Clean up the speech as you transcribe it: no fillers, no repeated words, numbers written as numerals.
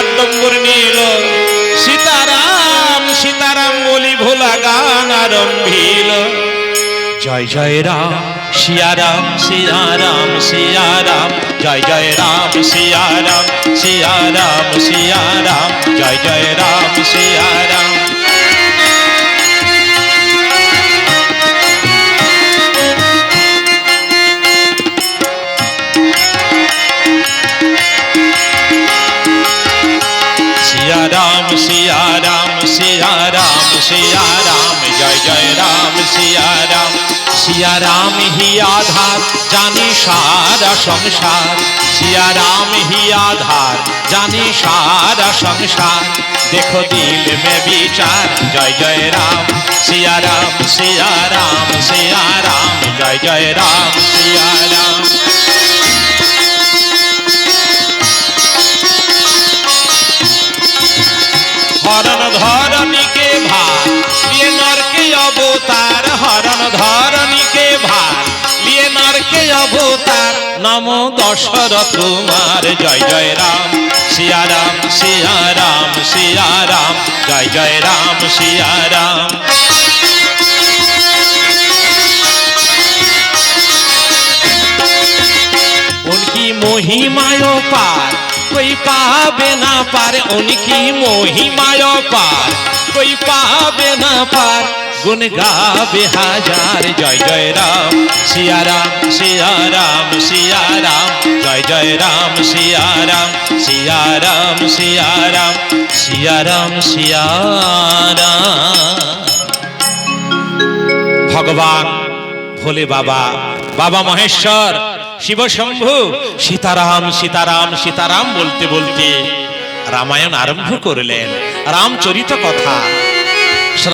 হাত ডম্বুর নীল সীতারাম সীতারাম বলি ভোলা গান আরম্ভিল। জয় জয় রাম সিয়া রাম সিয়া রাম সিয়া রাম, জয় জয় রাম সিয়া রাম সিয়া রাম সিয়া রাম, জয় জয় রাম সিয়া রাম। सिया राम सिया राम सिया राम सिया राम, जय जय राम सिया राम। सिया राम ही आधार जाने सारा संसार, सिया राम ही आधार जाने सारा संसार। देखो दिल में विचार, जय जय राम सिया राम सिया राम सिया राम, जय जय राम सिया राम। हरण धरनी के भार लिए नर के अवतार, हरण धरनी के भार लिए नर के अवतार। नमो दशरथ कुमार, जय जय राम सिया राम सिया राम सिया राम, जय जय राम सिया राम। उनकी महिमाओं पार कोई पावे ना पार, उनकी महिमाओं पार कोई पावे ना पार। गुण गावे हजार, जय जय राम सिया राम सिया राम सिया राम, जय जय राम सिया राम सिया राम सिया राम सिया राम सिया राम। भगवान भोले बाबा बाबा महेश्वर शिव शंभु सीताराम सीताराम सीताराम बोलते बोलते रामायण आरंभ करलेन। रामचरित कथा